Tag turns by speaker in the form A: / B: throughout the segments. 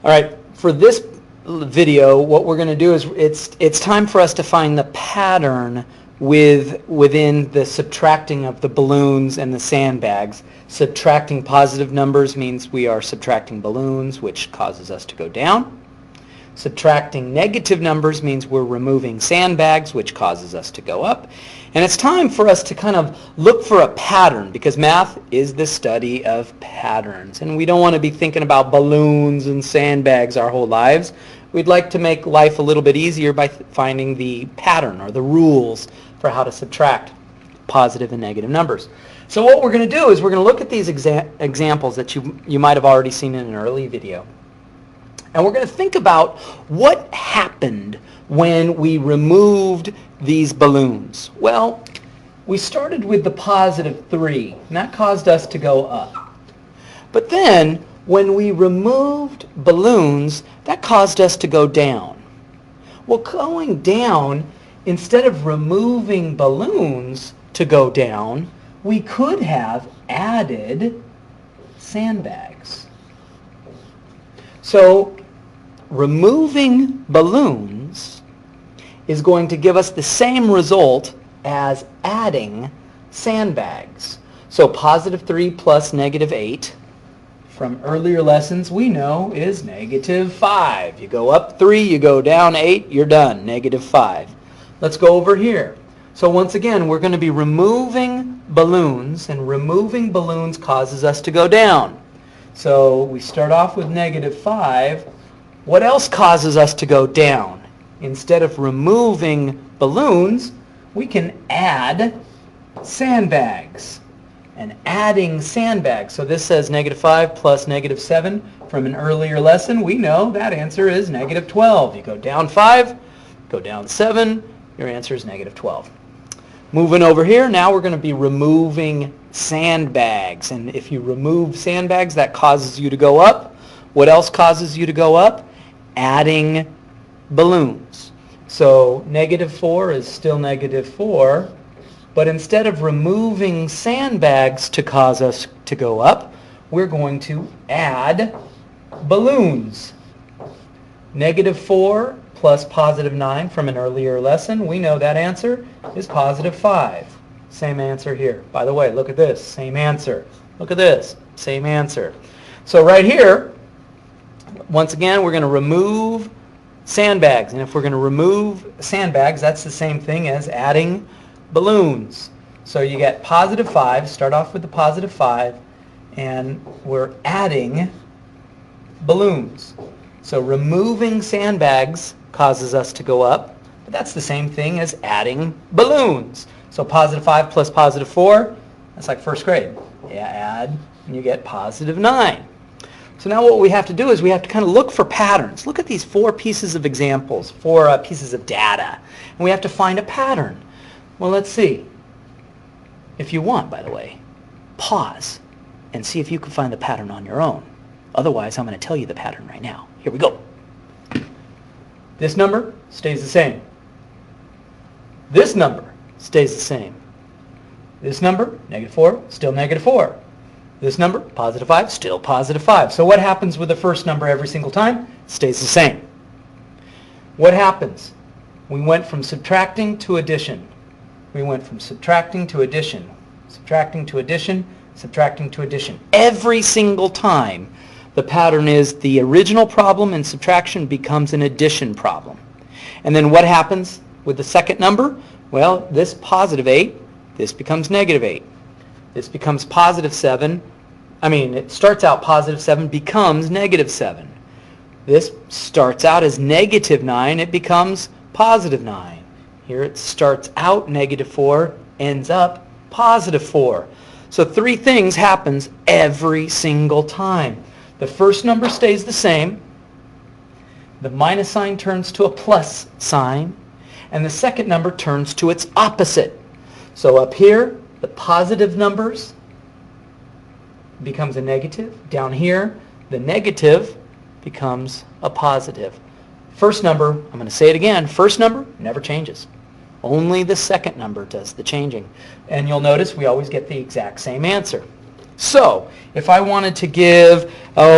A: All right, for this video, what we're going to do is it's time for us to find the pattern within the subtracting of the balloons and the sandbags. Subtracting positive numbers means we are subtracting balloons, which causes us to go down. Subtracting negative numbers means we're removing sandbags, which causes us to go up. And it's time for us to kind of look for a pattern, because math is the study of patterns. And we don't want to be thinking about balloons and sandbags our whole lives. We'd like to make life a little bit easier by finding the pattern or the rules for how to subtract positive and negative numbers. So what we're going to do is we're going to look at these examples that you might have already seen in an early video. And we're going to think about what happened when we removed these balloons. Well, we started with the positive 3, and that caused us to go up. But then, when we removed balloons, that caused us to go down. Well, going down, instead of removing balloons to go down, we could have added sandbags. So, removing balloons is going to give us the same result as adding sandbags. So positive 3 plus negative 8 from earlier lessons we know is negative 5. You go up 3, you go down 8, you're done, negative 5. Let's go over here. So once again, we're going to be removing balloons, and removing balloons causes us to go down. So we start off with negative 5. What else causes us to go down? Instead of removing balloons, we can add sandbags. And adding sandbags. So this says negative 5 plus negative 7. From an earlier lesson, we know that answer is negative 12. You go down 5, go down 7, your answer is negative 12. Moving over here, now we're going to be removing sandbags. And if you remove sandbags, that causes you to go up. What else causes you to go up? Adding balloons. So negative 4 is still negative 4, but instead of removing sandbags to cause us to go up, we're going to add balloons. Negative 4 plus positive 9 from an earlier lesson, we know that answer is positive 5. Same answer here. By the way, look at this, same answer. Look at this, same answer. So right here, once again, we're going to remove sandbags. And if we're going to remove sandbags, that's the same thing as adding balloons. So you get positive 5, start off with the positive 5, and we're adding balloons. So removing sandbags causes us to go up, but that's the same thing as adding balloons. So positive 5 plus positive 4, that's like first grade. You add, and you get positive 9. So now what we have to do is we have to kind of look for patterns. Look at these 4 pieces of examples, 4 pieces of data. And we have to find a pattern. Well, let's see. If you want, by the way, pause and see if you can find the pattern on your own. Otherwise, I'm going to tell you the pattern right now. Here we go. This number stays the same. This number stays the same. This number, negative 4, still negative 4. This number, positive 5, still positive 5. So what happens with the first number every single time? It stays the same. What happens? We went from subtracting to addition. We went from subtracting to addition, subtracting to addition, subtracting to addition. Every single time, the pattern is the original problem in subtraction becomes an addition problem. And then what happens with the second number? Well, this positive 8, this becomes negative 8. This becomes positive 7. It starts out positive 7, becomes negative 7. This starts out as negative 9, it becomes positive 9. Here it starts out negative 4, ends up positive 4. So 3 things happens every single time. The first number stays the same. The minus sign turns to a plus sign. And the second number turns to its opposite. So up here, the positive numbers becomes a negative. Down here, the negative becomes a positive. First number, I'm going to say it again, first number never changes. Only the second number does the changing. And you'll notice we always get the exact same answer. So, if I wanted to give,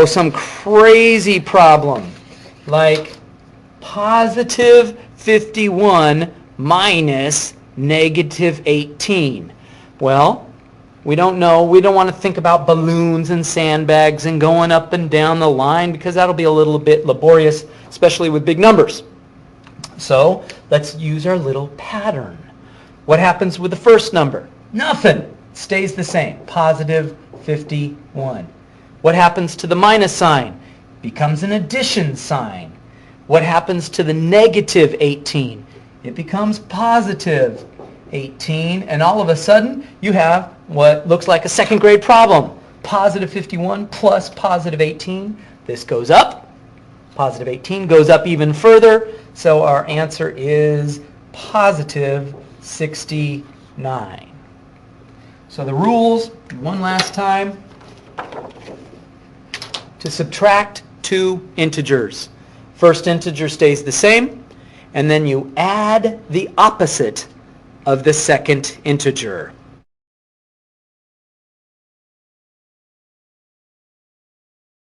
A: some crazy problem, like positive 51 minus negative 18. Well, we don't know. We don't want to think about balloons and sandbags and going up and down the line because that'll be a little bit laborious, especially with big numbers. So, let's use our little pattern. What happens with the first number? Nothing. Stays the same. Positive 51. What happens to the minus sign? Becomes an addition sign. What happens to the negative 18? It becomes positive 18, and all of a sudden you have what looks like a second grade problem. Positive 51 plus positive 18. This goes up. Positive 18 goes up even further, so our answer is positive 69. So the rules, one last time, to subtract two integers. First integer stays the same, and then you add the opposite of the second integer.